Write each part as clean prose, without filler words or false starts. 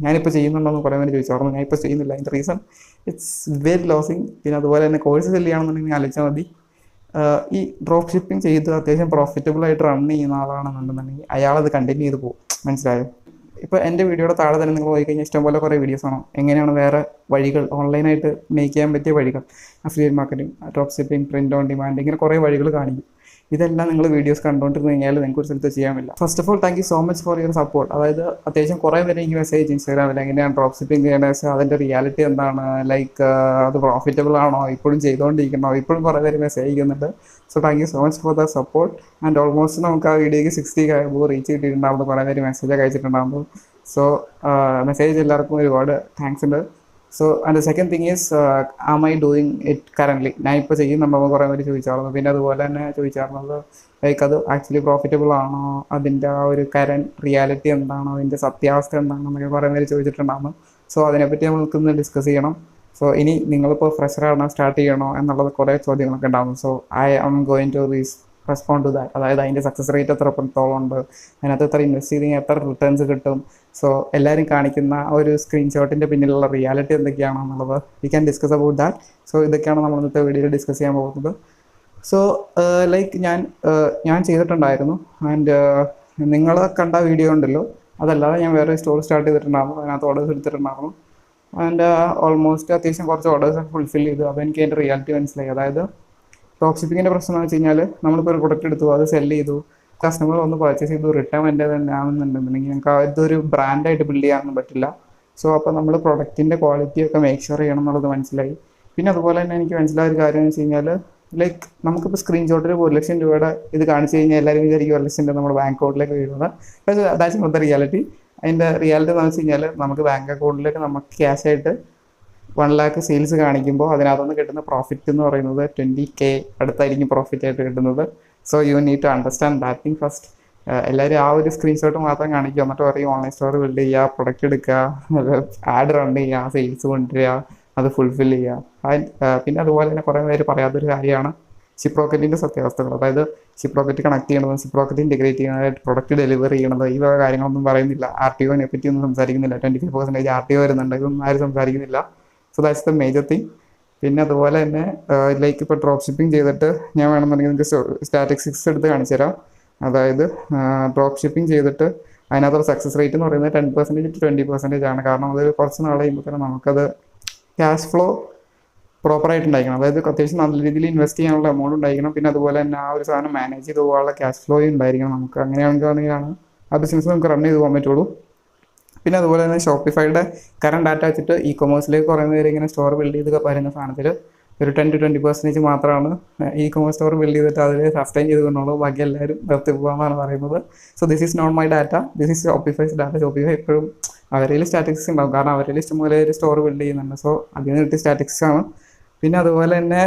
ഞാനിപ്പോൾ ചെയ്യുന്നുണ്ടോയെന്ന് കുറേ പേര് ചോദിച്ചായിരുന്നു. ഞാൻ ഇപ്പോൾ ചെയ്യുന്നില്ല. അതിൻ്റെ റീസൺ ഇറ്റ്സ് വെരി ലോസിങ്. പിന്നെ അതുപോലെ തന്നെ കോഴ്സ് സെല് ചെയ്യുകയാണെന്നുണ്ടെങ്കിൽ ആലോചിച്ചാൽ മതി. ഈ ഡ്രോപ്പ് ഷിപ്പിംഗ് ചെയ്ത് അത്യാവശ്യം പ്രോഫിറ്റബിൾ ആയിട്ട് റൺ ചെയ്യുന്ന ആളാണെന്നുണ്ടെന്നുണ്ടെങ്കിൽ അയാളത് കണ്ടിന്യൂ ചെയ്ത് പോകും. മനസ്സിലായോ? ഇപ്പോൾ എൻ്റെ വീഡിയോയുടെ താഴെ തന്നെ നിങ്ങൾ പോയി കഴിഞ്ഞാൽ ഇഷ്ടംപോലെ കുറേ വീഡിയോസ് ആണ്. എങ്ങനെയാണ് വേറെ വഴികൾ ഓൺലൈനായിട്ട് മേക്ക് ചെയ്യാൻ പറ്റിയ വഴികൾ, affiliate marketing, drop shipping, print on demand, ഇങ്ങനെ കുറേ വഴികൾ കാണിക്കും. ഇതെല്ലാം നിങ്ങൾ വീഡിയോസ് കണ്ടുകൊണ്ടിരുന്ന് കഴിഞ്ഞാൽ നിങ്ങൾക്ക് ഒരു സ്ഥലത്ത് ചെയ്യാമില്ല. First of all thank you so much for your support. അതായത് അത്യാവശ്യം കുറേ പേര് എനിക്ക് മെസ്സേജ് ഇൻസ്റ്റാഗ്രാമിൽ എങ്ങനെയാണ് ഡ്രോപ്പ് ഷിപ്പിംഗ് ചെയ്യേണ്ടത് വെച്ചാൽ അതിൻ്റെ റിയാലിറ്റി എന്താണ്, ലൈക്ക് അത് പ്രോഫിറ്റബിൾ ആണോ, ഇപ്പോഴും ചെയ്തുകൊണ്ടിരിക്കണോ, ഇപ്പോഴും കുറേ പേര് മെസ്സേജ് ചെയ്യുന്നുണ്ട്. So thank you so much for the support. And almost നമുക്ക് ആ വീഡിയോയ്ക്ക് 60 റീച്ച് കിട്ടിയിട്ടുണ്ടാകുന്നു. കുറേ പേര് മെസ്സേജൊക്കെ അയച്ചിട്ടുണ്ടാകുന്നു. സോ മെസ്സേജ് എല്ലാവർക്കും ഒരുപാട് താങ്ക്സ് ഉണ്ട്. So and the second thing is am I doing it currently. ഞാൻ ഇപ്പോൾ ചെയ്യുന്നുണ്ടോ കുറേ പേര് ചോദിച്ചായിരുന്നു. പിന്നെ അതുപോലെ തന്നെ ചോദിച്ചായിരുന്നത് ലൈക്ക് അത് ആക്ച്വലി പ്രോഫിറ്റബിൾ ആണോ, അതിൻ്റെ ആ ഒരു കറൻറ്റ് റിയാലിറ്റി എന്താണോ, അതിൻ്റെ സത്യാവസ്ഥ എന്താണെന്നൊക്കെ കുറേ പേര് ചോദിച്ചിട്ടുണ്ടായിരുന്നു. സോ അതിനെപ്പറ്റി നമുക്കൊന്ന് ഡിസ്കസ് ചെയ്യണം. സോ ഇനി നിങ്ങളിപ്പോൾ ഫ്രഷറാണോ സ്റ്റാർട്ട് ചെയ്യണോ എന്നുള്ളത് കുറേ ചോദ്യങ്ങളൊക്കെ ഉണ്ടാകും. So I am going to respond to that. അതായത് അതിൻ്റെ സക്സസ് റേറ്റ് എത്രത്തോളം ഉണ്ട്, അതിനകത്ത് എത്ര ഇൻവെസ്റ്റ് ചെയ്തെങ്കിൽ എത്ര റിട്ടേൺസ് കിട്ടും, സോ എല്ലാവരും കാണിക്കുന്ന ഒരു സ്ക്രീൻഷോട്ടിൻ്റെ പിന്നിലുള്ള റിയാലിറ്റി എന്തൊക്കെയാണെന്നുള്ളത് we can discuss about that. So ഇതൊക്കെയാണ് നമ്മൾ ഇന്നത്തെ വീഡിയോയിൽ ഡിസ്കസ് ചെയ്യാൻ പോകുന്നത്. സോ ലൈക്ക് ഞാൻ ചെയ്തിട്ടുണ്ടായിരുന്നു. ആൻഡ് നിങ്ങൾ കണ്ട വീഡിയോ ഉണ്ടല്ലോ, അതല്ലാതെ ഞാൻ വേറെ സ്റ്റോർ സ്റ്റാർട്ട് ചെയ്തിട്ടുണ്ടായിരുന്നു. അതിനകത്ത് ഓർഡേഴ്സ് എടുത്തിട്ടുണ്ടായിരുന്നു. ആൻഡ് ഓൾമോസ്റ്റ് അത്യാവശ്യം കുറച്ച് ഓർഡേഴ്സ് ഫുൾഫിൽ ചെയ്തു. അപ്പോൾ എനിക്ക് അതിൻ്റെ റിയാലിറ്റി മനസ്സിലായി. അതായത് ഡ്രോപ്പ് ഷിപ്പിങ്ങിൻ്റെ പ്രശ്നം എന്ന് വെച്ച് കഴിഞ്ഞാൽ നമ്മളിപ്പോൾ ഒരു പ്രൊഡക്റ്റ് എടുത്തു, അത് സെല് ചെയ്തു, കസ്റ്റമർ വന്ന് പർച്ചേസ് ചെയ്തു, റിട്ടേൺ എൻ്റെ തന്നെ ആണെന്നുണ്ടെന്നുണ്ടെങ്കിൽ ഞങ്ങൾക്ക് അതൊരു ബ്രാൻഡായിട്ട് ബിൽഡ് ചെയ്യാനൊന്നും പറ്റില്ല. സോ അപ്പോൾ നമ്മൾ പ്രൊഡക്റ്റിൻ്റെ ക്വാളിറ്റിയൊക്കെ മേക്ക് ഷുവർ ചെയ്യണം എന്നുള്ളത് മനസ്സിലായി. പിന്നെ അതുപോലെ തന്നെ എനിക്ക് മനസ്സിലായ ഒരു കാര്യം എന്ന് വെച്ച് കഴിഞ്ഞാൽ ലൈക്ക് നമുക്കിപ്പോൾ സ്ക്രീൻഷോട്ടിൽ 1,00,000 രൂപയുടെ ഇത് കാണിച്ച് കഴിഞ്ഞാൽ എല്ലാവരും വിചാരിക്കും 1,00,000 നമ്മുടെ ബാങ്ക് അക്കൗണ്ടിലേക്ക് വീഴുന്നത്. പക്ഷേ ദാറ്റ്സ് നോട്ട് ദ റിയാലിറ്റി. അതിൻ്റെ റിയാലിറ്റി എന്ന് വെച്ച് കഴിഞ്ഞാൽ നമുക്ക് ബാങ്ക് അക്കൗണ്ടിലേക്ക് നമുക്ക് ക്യാഷായിട്ട് 1 lakh സെയിൽസ് കാണിക്കുമ്പോൾ അതിനകത്തുനിന്ന് കിട്ടുന്ന പ്രോഫിറ്റ് എന്ന് പറയുന്നത് 20K അടുത്തായിരിക്കും പ്രോഫിറ്റ് ആയിട്ട് കിട്ടുന്നത്. So you need to understand that thing first. എല്ലാവരും ആ ഒരു സ്ക്രീൻഷോട്ട് മാത്രം കാണിക്കുക, എന്നിട്ട് പറയും ഓൺലൈൻ സ്റ്റോർ ബിൽഡ് ചെയ്യുക, പ്രൊഡക്റ്റ് എടുക്കുക, ആഡ് റൺ ചെയ്യുക, സെയിൽസ് കൊണ്ടുവരിക, അത് ഫുൾഫിൽ ചെയ്യുക. പിന്നെ അതുപോലെ തന്നെ കുറേ പേര് പറയാത്തൊരു കാര്യമാണ് ഷിപ്രോക്കറ്റിൻ്റെ സത്യാവസ്ഥകൾ. അതായത് ഷിപ്രോക്കറ്റ് കണക്ട് ചെയ്യണത്, ഷിപ്രോക്കറ്റ് ഇൻറ്റഗ്രേറ്റ് ചെയ്യുന്നത്, പ്രൊഡക്റ്റ് ഡെലിവറി ചെയ്യണത്, ഈ വക കാര്യങ്ങളൊന്നും പറയുന്നില്ല. RTOനെ പറ്റി ഒന്നും സംസാരിക്കുന്നില്ല. 25% RTO വരുന്നുണ്ട്, ഇതൊന്നും ആരും സംസാരിക്കുന്നില്ല. So that's the major thing. പിന്നെ അതുപോലെ തന്നെ ലൈക്ക് ഇപ്പോൾ ഡ്രോപ്പ് ഷിപ്പിംഗ് ചെയ്തിട്ട് ഞാൻ വേണമെന്നുണ്ടെങ്കിൽ നിങ്ങൾക്ക് സ്റ്റാറ്റിസ്റ്റിക്സ് എടുത്ത് കാണിച്ചു തരാം. അതായത് ഡ്രോപ്പ് ഷിപ്പിംഗ് ചെയ്തിട്ട് അതിനകത്തുള്ള സക്സസ് റേറ്റ് എന്ന് പറയുന്നത് 10% to 20% ആണ്. കാരണം അത് കുറച്ച് നാൾ കഴിയുമ്പോൾ തന്നെ നമുക്കത് ക്യാഷ് ഫ്ലോ പ്രോപ്പറായിട്ട് ഉണ്ടായിരിക്കണം. അതായത് അത്യാവശ്യം നല്ല രീതിയിൽ ഇൻവെസ്റ്റ് ചെയ്യാനുള്ള എമൗണ്ട് ഉണ്ടായിരിക്കണം. പിന്നെ അതുപോലെ തന്നെ ആ ഒരു സാധനം മാനേജ് ചെയ്ത് പോകാനുള്ള ക്യാഷ് ഫ്ലോയും ഉണ്ടായിരിക്കണം നമുക്ക്. അങ്ങനെയാണെങ്കിലാണ് ആ ബിസിനസ് നമുക്ക് റൺ ചെയ്ത് പോകാൻ പറ്റുള്ളൂ. പിന്നെ അതുപോലെ തന്നെ ഷോപ്പിഫൈയുടെ കറണ്ട് ഡാറ്റ വെച്ചിട്ട് കൊമേഴ്സിലേക്ക് കുറേ പേര് ഇങ്ങനെ സ്റ്റോർ ബിൽഡ് ചെയ്ത് വരുന്ന സാധനത്തിൽ ഒരു 10 to 20% മാത്രമാണ് കൊമേഴ്സ് സ്റ്റോർ ബിൽഡ് ചെയ്തിട്ട് അതിൽ സസ്റ്റൈൻ ചെയ്ത് കൊണ്ടുള്ളൂ. ബാക്കി എല്ലാവരും നിർത്തി പോകാമെന്നാണ് പറയുന്നത്. So this is not my data, this is Shopify's data. Shopify എപ്പോഴും അവരിൽ സ്റ്റാറ്റിക്സ് ഉണ്ടാവും, കാരണം അവരിൽ ഇഷ്ടംപോലെ ഒരു സ്റ്റോർ ബിൽഡ് ചെയ്യുന്നുണ്ട്. സോ അതിൽ നിന്ന് കിട്ടിയ സ്റ്റാറ്റിക്സ് ആണ്. പിന്നെ അതുപോലെ തന്നെ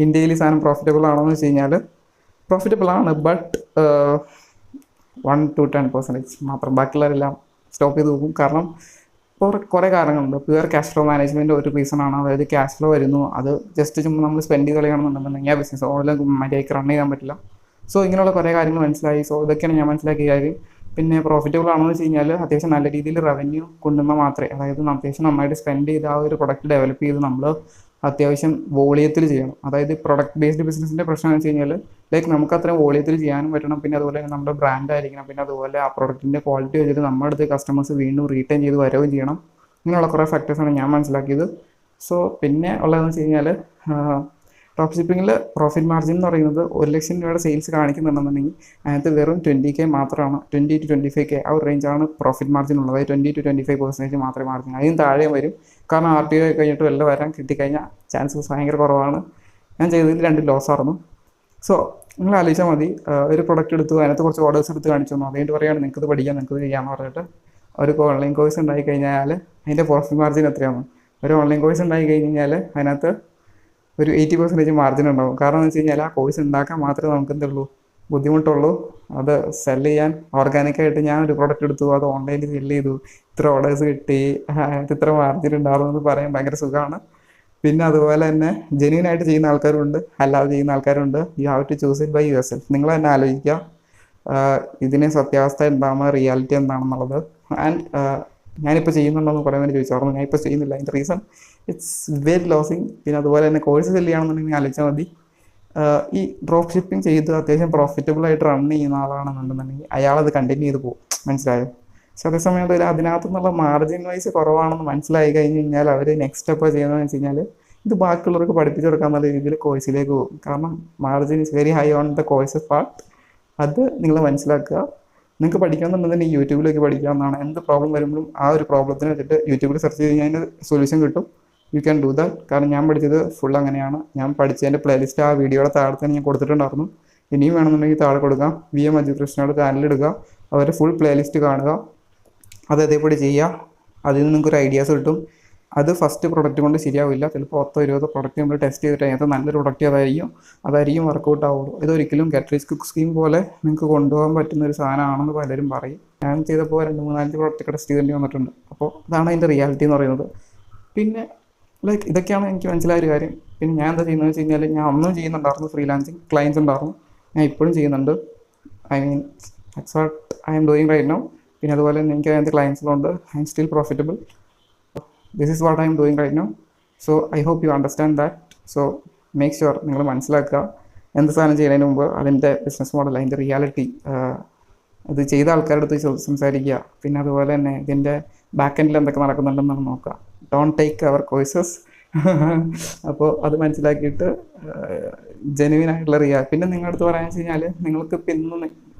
ഇന്ത്യയിൽ ഈ സാധനം പ്രോഫിറ്റബിൾ ആണോ എന്ന് വെച്ച് കഴിഞ്ഞാൽ പ്രോഫിറ്റബിൾ ആണ്, ബട്ട് 1 to 10% മാത്രം. ബാക്കിയുള്ളവരെല്ലാം സ്റ്റോപ്പ് ചെയ്ത് പോകും. കാരണം കുറേ കാരണങ്ങളുണ്ട്. പ്യുവർ ക്യാഷ് ഫ്ലോ മാനേജ്മെൻറ്റ് ഒരു റീസണാണ്. അതായത് ക്യാഷ് ഫ്ലോ വരുന്നു, അത് ജസ്റ്റ് ചുമ്മാ നമ്മൾ സ്പെൻഡ് ചെയ്ത് കളയണമെന്നുണ്ടെന്നുണ്ടെങ്കിൽ ആ ബിസിനസ് ഓരോ മര്യാദയ്ക്ക് റൺ ചെയ്യാൻ പറ്റില്ല. സോ ഇങ്ങനെയുള്ള കുറേ കാര്യങ്ങൾ മനസ്സിലായി. സോ ഇതൊക്കെയാണ് ഞാൻ മനസ്സിലാക്കിയ കാര്യം. പിന്നെ പ്രോഫിറ്റബിൾ ആണെന്ന് വെച്ച് കഴിഞ്ഞാൽ അത്യാവശ്യം നല്ല രീതിയിൽ റവന്യൂ കൊണ്ടുവന്നാൽ മാത്രമേ, അതായത് അത്യാവശ്യം നന്നായിട്ട് സ്പെൻഡ് ചെയ്ത് ആ ഒരു പ്രൊഡക്റ്റ് ഡെവലപ്പ് ചെയ്ത് നമ്മൾ അത്യാവശ്യം വോളിയത്തിൽ ചെയ്യണം. അതായത് പ്രൊഡക്റ്റ് ബേസ്ഡ് ബിസിനസ്സിൻ്റെ പ്രശ്നം എന്ന് വെച്ച് കഴിഞ്ഞാൽ ലൈക്ക് നമുക്ക് അത്രയും വോളിയത്തിൽ ചെയ്യാനും പറ്റണം. പിന്നെ അതുപോലെ തന്നെ നമ്മുടെ ബ്രാൻഡ് ആയിരിക്കണം. പിന്നെ അതുപോലെ ആ പ്രൊഡക്റ്റിൻ്റെ ക്വാളിറ്റി വെച്ചിട്ട് നമ്മുടെ അടുത്ത് കസ്റ്റമേഴ്സ് വീണ്ടും റീറ്റെയിൻ ചെയ്ത് വരവും ചെയ്യണം. ഇങ്ങനെയുള്ള കുറേ ഫാക്ടേഴ്സാണ് ഞാൻ മനസ്സിലാക്കിയത്. സോ പിന്നെ ഉള്ളതെന്ന് വെച്ച് കഴിഞ്ഞാൽ ഡ്രോപ്പ് ഷിപ്പിങ്ങിൽ പ്രോഫിറ്റ് മാർജിൻ എന്ന് പറയുന്നത് 1,00,000 രൂപയുടെ സെയിൽസ് കാണിക്കുന്നുണ്ടെന്നുണ്ടെങ്കിൽ അതിനകത്ത് വെറും 20K മാത്രമാണ്. 20 to 25K ആ ഒരു റേഞ്ചാണ് പ്രോഫിറ്റ് മാർജിൻ ഉള്ളത്. 20 to 25% മാത്രമേ മാർജിൻ, അതിന് താഴെ വരും. കാരണം RTO കഴിഞ്ഞിട്ട് വല്ല വരാൻ കിട്ടിക്കഴിഞ്ഞാൽ ചാൻസസ് ഭയങ്കര കുറവാണ്. ഞാൻ ചെയ്തതിൽ 2 ലോസ് ആയിരുന്നു. സോ നിങ്ങൾ ആലോചിച്ചാൽ മതി, ഒരു പ്രൊഡക്റ്റ് എടുത്തു, അതിനകത്ത് കുറച്ച് ഓർഡേഴ്സ് എടുത്ത് കാണിച്ചു തന്നു, അതുകൊണ്ട് പറയുകയാണ് നിങ്ങൾക്കത് പഠിക്കാം, നിങ്ങൾക്കത് ചെയ്യാമെന്ന് പറഞ്ഞിട്ട് ഒരു ഓൺലൈൻ കോഴ്സ് ഉണ്ടായി കഴിഞ്ഞാൽ അതിൻ്റെ പ്രോഫിറ്റ് മാർജിൻ എത്രയാണ്? ഒരു ഓൺലൈൻ കോഴ്സ് ഉണ്ടായി കഴിഞ്ഞാൽ അതിനകത്ത് ഒരു 80% മാർജിൻ ഉണ്ടാവും. കാരണം എന്ന് വെച്ച് കഴിഞ്ഞാൽ ആ കോഴ്സ് ഉണ്ടാക്കാൻ മാത്രമേ നമുക്ക് എന്തുള്ളൂ, ബുദ്ധിമുട്ടുള്ളൂ. അത് സെല് ചെയ്യാൻ ഓർഗാനിക്കായിട്ട് ഞാൻ ഒരു പ്രോഡക്റ്റ് എടുത്തു, അത് ഓൺലൈനിൽ സെല് ചെയ്തു, ഇത്ര ഓർഡേഴ്സ് കിട്ടി, ഇത്ര മാർജിൻ ഉണ്ടായിരുന്നു എന്ന് പറയാൻ ഭയങ്കര സുഖമാണ്. പിന്നെ അതുപോലെ തന്നെ ജെന്യൂനായിട്ട് ചെയ്യുന്ന ആൾക്കാരുണ്ട്, അല്ലാതെ ചെയ്യുന്ന ആൾക്കാരുണ്ട്. You have to choose it by yourself. നിങ്ങൾ തന്നെ ആലോചിക്കുക ഇതിന് സത്യാവസ്ഥ എന്താണ്, റിയാലിറ്റി എന്താണെന്നുള്ളത്. ആൻഡ് ഞാനിപ്പോൾ ചെയ്യുന്നുണ്ടോയെന്ന് കുറേ പേര് ചോദിച്ചായിരുന്നു. ഞാനിപ്പോൾ ചെയ്യുന്നില്ല. അതിൻ്റെ റീസൺ ഇറ്റ്സ് വെരി ലോസിങ്. പിന്നെ അതുപോലെ തന്നെ കോഴ്സ് സെല് ചെയ്യുകയാണെന്നുണ്ടെങ്കിൽ ആലോചിച്ചാൽ മതി. ഈ ഡ്രോപ്പ് ഷിപ്പിംഗ് ചെയ്ത് അത്യാവശ്യം പ്രോഫിറ്റബിൾ ആയിട്ട് റൺ ചെയ്യുന്ന ആളാണെന്നുണ്ടെന്നുണ്ടെങ്കിൽ അയാളത് കണ്ടിന്യൂ ചെയ്ത് പോകും. മനസ്സിലായോ? പക്ഷെ അതേസമയം അതിനകത്തു നിന്നുള്ള മാർജിൻ വൈസ് കുറവാണെന്ന് മനസ്സിലായി കഴിഞ്ഞ് കഴിഞ്ഞാൽ അവർ നെക്സ്റ്റ് സ്റ്റെപ്പ് ചെയ്യുന്നതെന്ന് വെച്ച് കഴിഞ്ഞാൽ ഇത് ബാക്കിയുള്ളവർക്ക് പഠിപ്പിച്ചു കൊടുക്കാന്നുള്ള രീതിയിൽ കോഴ്സിലേക്ക് പോകും. കാരണം margin is very high on the courses part. അത് നിങ്ങൾ മനസ്സിലാക്കുക. നിങ്ങൾക്ക് പഠിക്കാമെന്നുണ്ടെങ്കിൽ യൂട്യൂബിലേക്ക് പഠിക്കാവുന്നതാണ്. എന്ത് പ്രോബ്ലം വരുമ്പോഴും ആ ഒരു പ്രോബ്ലത്തിന് വെച്ചിട്ട് യൂട്യൂബിൽ സെർച്ച് ചെയ്ത് കഴിഞ്ഞാൽ അതിൻ്റെ സൊല്യൂഷൻ കിട്ടും. You can do that. കാരണം ഞാൻ പഠിച്ചത് ഫുൾ അങ്ങനെയാണ്. ഞാൻ പഠിച്ചതിൻ്റെ പ്ലേലിസ്റ്റ് ആ വീഡിയോയുടെ താഴെ തന്നെ ഞാൻ കൊടുത്തിട്ടുണ്ടായിരുന്നു. ഇനിയും വേണമെന്നുണ്ടെങ്കിൽ താഴെ കൊടുക്കാം. VM അജു കൃഷ്ണയുടെ ചാനലിടുക, അവരുടെ ഫുൾ പ്ലേലിസ്റ്റ് കാണുക, അത് അതേപടി ചെയ്യുക. അതിൽ നിന്ന് നിങ്ങൾക്കൊരു ഐഡിയാസ് കിട്ടും. അത് ഫസ്റ്റ് പ്രൊഡക്റ്റ് കൊണ്ട് ശരിയാവില്ല. ചിലപ്പോൾ 10-20 പ്രൊഡക്റ്റ് നമ്മൾ ടെസ്റ്റ് ചെയ്തിട്ട് അതിനകത്ത് നല്ലൊരു പ്രൊഡക്റ്റ് അതായിരിക്കും വർക്കൗട്ട് ആവുള്ളൂ. ഇതൊരിക്കലും ഗെറ്റ് റിച്ച് കുക്ക് സ്കീം പോലെ നിങ്ങൾക്ക് കൊണ്ടുപോകാൻ പറ്റുന്ന ഒരു സാധനമാണെന്ന് പലരും പറയും. ഞാൻ ചെയ്തപ്പോൾ 2-3-4 പ്രൊഡക്റ്റ് ടെസ്റ്റ് ചെയ്യേണ്ടി വന്നിട്ടുണ്ട്. അപ്പോൾ അതാണ് അതിൻ്റെ റിയാലിറ്റി എന്ന് പറയുന്നത്. പിന്നെ ഇതൊക്കെയാണ് എനിക്ക് മനസ്സിലായ ഒരു കാര്യം. പിന്നെ ഞാൻ എന്താ ചെയ്യുന്നത് വെച്ച് കഴിഞ്ഞാൽ, ഞാൻ ഒന്നും ചെയ്യുന്നുണ്ടായിരുന്നു, ഫ്രീലാൻസിങ് ക്ലയൻസ് ഉണ്ടായിരുന്നു, ഞാൻ ഇപ്പോഴും ചെയ്യുന്നുണ്ട്. I mean that's what I am doing right now. പിന്നെ അതുപോലെ തന്നെ എനിക്ക് അതിനകത്ത് ക്ലയൻസിലുണ്ട്. I am still profitable. This is what I am doing right now. So I hope you understand that. So make sure നിങ്ങൾ മനസ്സിലാക്കുക. എന്ത് സാധനം ചെയ്യുന്നതിന് മുമ്പ് അതിൻ്റെ ബിസിനസ് മോഡൽ, അതിൻ്റെ റിയാലിറ്റി, ഇത് ചെയ്ത ആൾക്കാരുടെ അടുത്ത് സംസാരിക്കുക. പിന്നെ അതുപോലെ തന്നെ ഇതിൻ്റെ ബാക്ക് എൻഡിൽ എന്തൊക്കെ നടക്കുന്നുണ്ടെന്നാണ് നോക്കുക. Don't take our courses. അപ്പോൾ അത് മനസ്സിലാക്കിയിട്ട് ജെനുവിൻ ആയിട്ടുള്ള പിന്നെ നിങ്ങളുടെ അടുത്ത് പറയാൻ വെച്ച് കഴിഞ്ഞാൽ, നിങ്ങൾക്ക്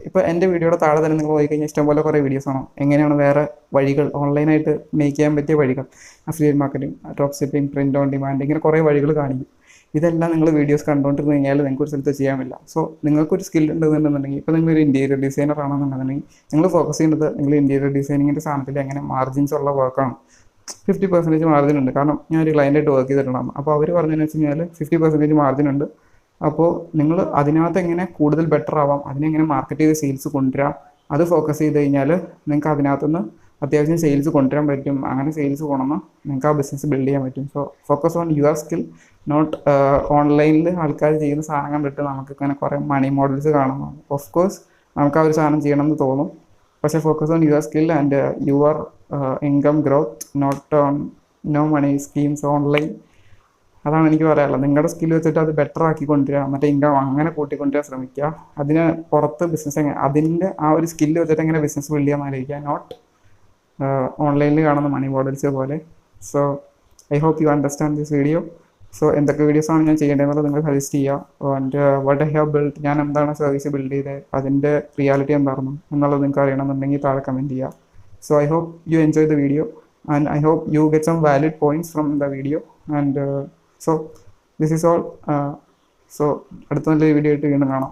ഇപ്പോൾ എൻ്റെ വീഡിയോയുടെ താഴെ തന്നെ നിങ്ങൾ പോയി കഴിഞ്ഞാൽ ഇഷ്ടംപോലെ കുറേ വീഡിയോസ് ആണ്. എങ്ങനെയാണ് വേറെ വഴികൾ, ഓൺലൈനായിട്ട് മേക്ക് ചെയ്യാൻ പറ്റിയ വഴികൾ, affiliate marketing, drop shipping, print on demand, ഇങ്ങനെ കുറേ വഴികൾ കാണിക്കും. ഇതെല്ലാം നിങ്ങൾ വീഡിയോസ് കണ്ടുകൊണ്ടിരുന്ന് കഴിഞ്ഞാൽ നിങ്ങൾക്ക് ഒരു സ്ഥലത്ത് ചെയ്യാൻ പറ്റില്ല. സോ നിങ്ങൾക്കൊരു സ്കിൽ ഉണ്ടെന്നുണ്ടെങ്കിൽ, ഇപ്പോൾ നിങ്ങളൊരു ഇൻറ്റീരിയർ ഡിസൈനർ ആണെന്നുണ്ടെന്നുണ്ടെങ്കിൽ നിങ്ങൾ ഫോക്കസ് ചെയ്യുന്നത് നിങ്ങൾ ഇൻറ്റീരിയർ ഡിസൈനിങ്ങിൻ്റെ സാധനത്തിൽ എങ്ങനെ മാർജിൻസ് ഉള്ള വർക്കാണ്. 50% മാർജിൻ ഉണ്ട്. കാരണം ഞാനൊരു ക്ലയൻറ്റായിട്ട് വർക്ക് ചെയ്തിട്ടുണ്ടാകും. അപ്പോൾ അവർ പറഞ്ഞതെന്ന് വെച്ച് കഴിഞ്ഞാൽ 50% മാർജിൻ ഉണ്ട്. അപ്പോൾ നിങ്ങൾ അതിനകത്ത് എങ്ങനെ കൂടുതൽ ബെറ്റർ ആവാം, അതിനെങ്ങനെ മാർക്കറ്റ് ചെയ്ത് സെയിൽസ് കൊണ്ടുവരാം, അത് ഫോക്കസ് ചെയ്ത് കഴിഞ്ഞാൽ നിങ്ങൾക്ക് അതിനകത്തുനിന്ന് അത്യാവശ്യം സെയിൽസ് കൊണ്ടുവരാൻ പറ്റും. അങ്ങനെ സെയിൽസ് കൊണ്ടുവന്ന് നിങ്ങൾക്ക് ആ ബിസിനസ് ബിൽഡ് ചെയ്യാൻ പറ്റും. So focus on your skill, not ഓൺലൈനിൽ ആൾക്കാർ ചെയ്യുന്ന സാധനം കണ്ടിട്ട് നമുക്ക് ഇങ്ങനെ കുറേ മണി മോഡൽസ് കാണുമ്പോൾ ഓഫ് കോഴ്സ് നമുക്ക് ആ ഒരു സാധനം ചെയ്യണമെന്ന് തോന്നും. പക്ഷേ focus on your skill and your income growth, not on no money schemes online. അതാണ് എനിക്ക് പറയാനുള്ളത്. നിങ്ങളുടെ സ്കിൽ വെച്ചിട്ട് അത് ബെറ്റർ ആക്കി കൊണ്ടുവരിക, മറ്റേ ഇൻകം അങ്ങനെ കൂട്ടിക്കൊണ്ടുവരാൻ ശ്രമിക്കുക. അതിന് പുറത്ത് ബിസിനസ് അതിൻ്റെ ആ ഒരു സ്കില്ല് വെച്ചിട്ട് എങ്ങനെ ബിസിനസ് ബിൽഡ് ചെയ്യാൻ ആലോചിക്കുക, നോട്ട് ഓൺലൈനിൽ കാണുന്ന മണി മോഡൽസ് പോലെ. So I hope you understand this video. So എന്തൊക്കെ വീഡിയോസാണ് ഞാൻ ചെയ്യേണ്ടതെന്നുള്ളത് നിങ്ങൾ സജസ്റ്റ് ചെയ്യുക. And what I have build, ഞാൻ എന്താണ് സർവീസ് ബിൽഡ് ചെയ്തത്, അതിൻ്റെ റിയാലിറ്റി എന്തായിരുന്നു എന്നുള്ളത് നിങ്ങൾക്ക് അറിയണമെന്നുണ്ടെങ്കിൽ താഴെ കമൻറ്റ് ചെയ്യുക. So I hope you enjoy the video and I hope you get some valid points from the video. And so this is all. So അടുത്ത നല്ലൊരു വീഡിയോ ആയിട്ട് വീണ്ടും കാണാം.